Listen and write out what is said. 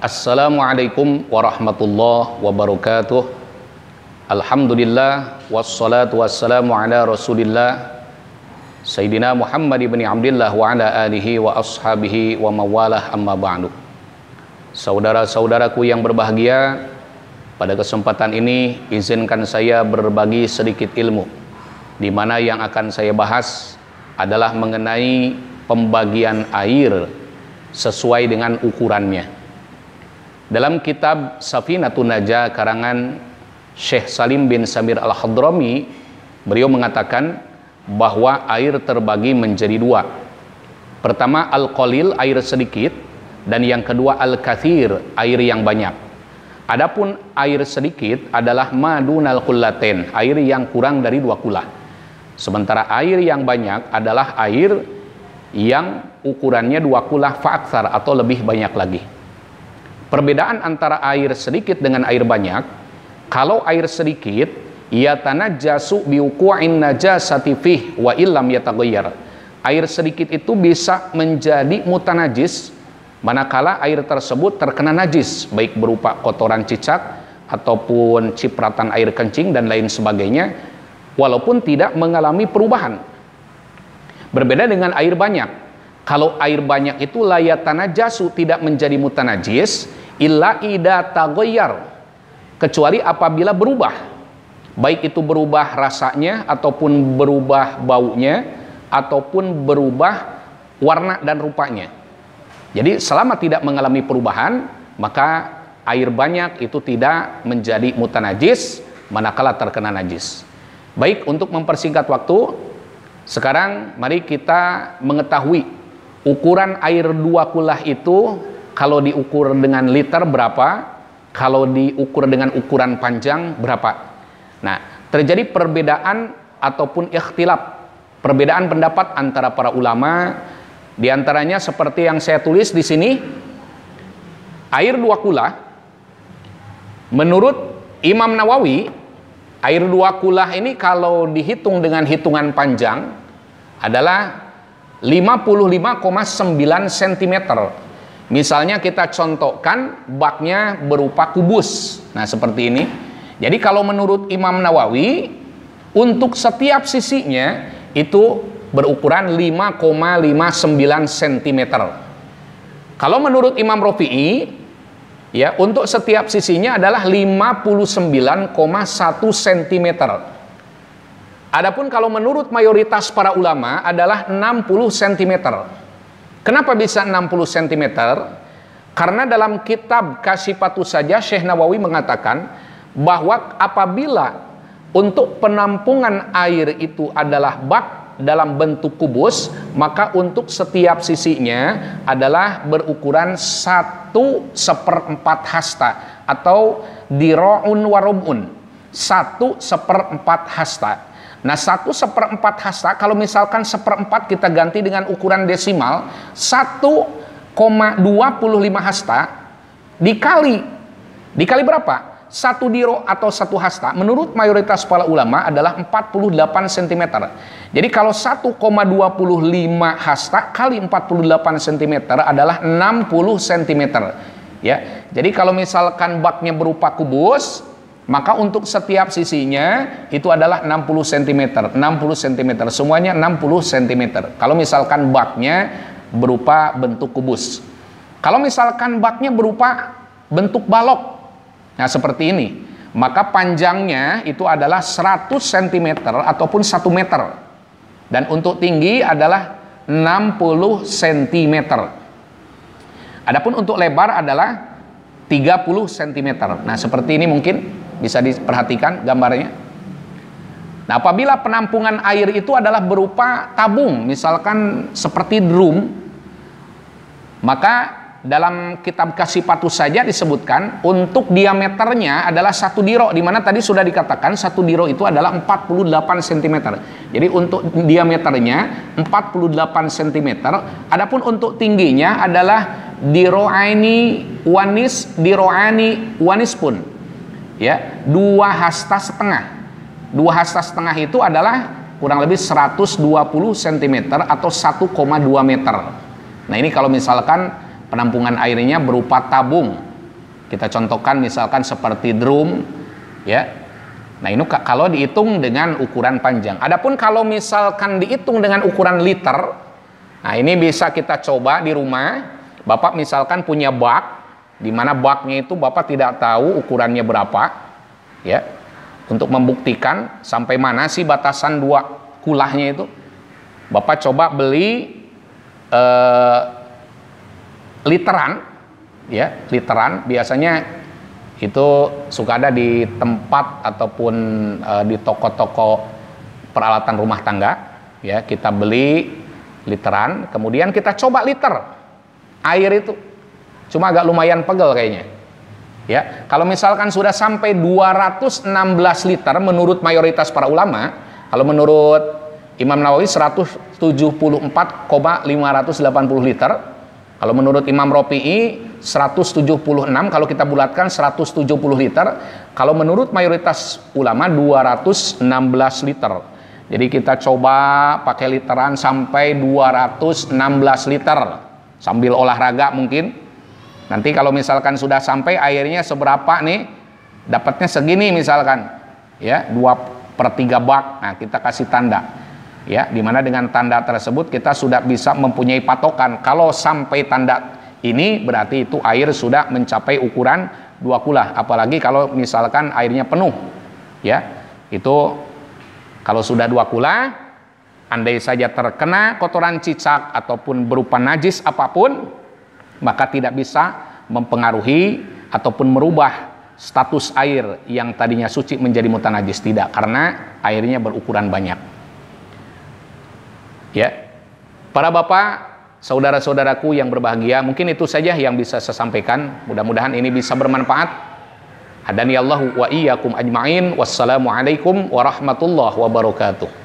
Assalamualaikum warahmatullahi wabarakatuh. Alhamdulillah wassalatu wassalamu ala Rasulillah Sayyidina Muhammad ibn Abdillah wa ala alihi wa ashabihi wa mawalah, amma ba'du. Saudara-saudaraku yang berbahagia, pada kesempatan ini izinkan saya berbagi sedikit ilmu, di mana yang akan saya bahas adalah mengenai pembagian air sesuai dengan ukurannya. Dalam kitab Safinatun Najah karangan Syekh Salim bin Samir Al-Hadrami, beliau mengatakan bahwa air terbagi menjadi dua. Pertama al-qalil, air sedikit, dan yang kedua al-kathir, air yang banyak. Adapun air sedikit adalah madunal qullatain, air yang kurang dari 2 kulah. Sementara air yang banyak adalah air yang ukurannya 2 kulah fa'aktsar atau lebih banyak lagi. Perbedaan antara air sedikit dengan air banyak, kalau air sedikit yatanajjasu biwuqu'in najasati fih wa illam yataghayyar. Air sedikit itu bisa menjadi mutanajis manakala air tersebut terkena najis, baik berupa kotoran cicak ataupun cipratan air kencing dan lain sebagainya, walaupun tidak mengalami perubahan. Berbeda dengan air banyak. Kalau air banyak itu la yatanajjasu, tidak menjadi mutanajis illa idza taghayyar, kecuali apabila berubah, baik itu berubah rasanya ataupun berubah baunya ataupun berubah warna dan rupanya. Jadi selama tidak mengalami perubahan, maka air banyak itu tidak menjadi mutanajis manakala terkena najis. Baik, untuk mempersingkat waktu, sekarang mari kita mengetahui ukuran air 2 kulah itu. Kalau diukur dengan liter berapa, kalau diukur dengan ukuran panjang berapa. Nah, terjadi perbedaan ataupun ikhtilaf, perbedaan pendapat antara para ulama. Di antaranya seperti yang saya tulis di sini, air 2 kulah menurut Imam Nawawi, air 2 kulah ini kalau dihitung dengan hitungan panjang adalah 55,9 cm. Misalnya kita contohkan baknya berupa kubus. Nah, seperti ini. Jadi kalau menurut Imam Nawawi, untuk setiap sisinya itu berukuran 5,59 cm. Kalau menurut Imam Rafi'i, ya, untuk setiap sisinya adalah 59,1 cm. Adapun kalau menurut mayoritas para ulama adalah 60 cm. Kenapa bisa 60 cm? Karena dalam kitab Kasyifatus Sajah Syekh Nawawi mengatakan bahwa apabila untuk penampungan air itu adalah bak dalam bentuk kubus, maka untuk setiap sisinya adalah berukuran 1/4 hasta atau dira'un warub'un, 1/4 hasta. Nah, 1/4 hasta, kalau misalkan 1/4 kita ganti dengan ukuran desimal 1,25 hasta dikali berapa? 1 diro atau 1 hasta menurut mayoritas para ulama adalah 48 cm. Jadi kalau 1,25 hasta kali 48 cm adalah 60 cm. Ya. Jadi kalau misalkan baknya berupa kubus, maka untuk setiap sisinya itu adalah 60 cm, 60 cm, semuanya 60 cm. Kalau misalkan baknya berupa bentuk kubus. Kalau misalkan baknya berupa bentuk balok, nah seperti ini, maka panjangnya itu adalah 100 cm ataupun 1 meter. Dan untuk tinggi adalah 60 cm. Adapun untuk lebar adalah 30 cm. Nah seperti ini mungkin bisa diperhatikan gambarnya. Nah, apabila penampungan air itu adalah berupa tabung, misalkan seperti drum, maka dalam kitab Kasyifatus Sajah disebutkan untuk diameternya adalah 1 diro, di mana tadi sudah dikatakan 1 diro itu adalah 48 cm. Jadi untuk diameternya 48 cm. Adapun untuk tingginya adalah diro'ani wanis pun. Ya, 2 hasta setengah. 2 hasta setengah itu adalah kurang lebih 120 cm atau 1,2 meter. Nah, ini kalau misalkan penampungan airnya berupa tabung Kita contohkan misalkan seperti drum, ya. Nah ini kalau dihitung dengan ukuran panjang. Adapun kalau misalkan dihitung dengan ukuran liter, nah ini bisa kita coba di rumah. Bapak misalkan punya bak, di mana baknya itu Bapak tidak tahu ukurannya berapa, ya. Untuk membuktikan sampai mana sih batasan dua kulahnya itu, Bapak coba beli literan, ya, literan. Biasanya itu suka ada di tempat ataupun di toko-toko peralatan rumah tangga, ya. Kita beli literan, kemudian kita coba liter air itu, cuma agak lumayan pegel kayaknya, ya. Kalau misalkan sudah sampai 216 liter menurut mayoritas para ulama, kalau menurut Imam Nawawi 174,580 liter, kalau menurut Imam Rafi'i 176, kalau kita bulatkan 170 liter, kalau menurut mayoritas ulama 216 liter. Jadi kita coba pakai literan sampai 216 liter sambil olahraga mungkin. Nanti kalau misalkan sudah sampai airnya seberapa nih, dapatnya segini misalkan, ya, 2/3 bak. Nah kita kasih tanda, ya, dimana dengan tanda tersebut kita sudah bisa mempunyai patokan. Kalau sampai tanda ini berarti itu air sudah mencapai ukuran 2 kulah. Apalagi kalau misalkan airnya penuh, ya, itu kalau sudah 2 kulah, andai saja terkena kotoran cicak ataupun berupa najis apapun, maka tidak bisa mempengaruhi ataupun merubah status air yang tadinya suci menjadi mutanajis. Tidak, karena airnya berukuran banyak, ya. Para bapak, saudara-saudaraku yang berbahagia, mungkin itu saja yang bisa saya sampaikan. Mudah-mudahan ini bisa bermanfaat. Hadani Allahu wa iyyakum ajma'in. Wassalamualaikum warahmatullahi wabarakatuh.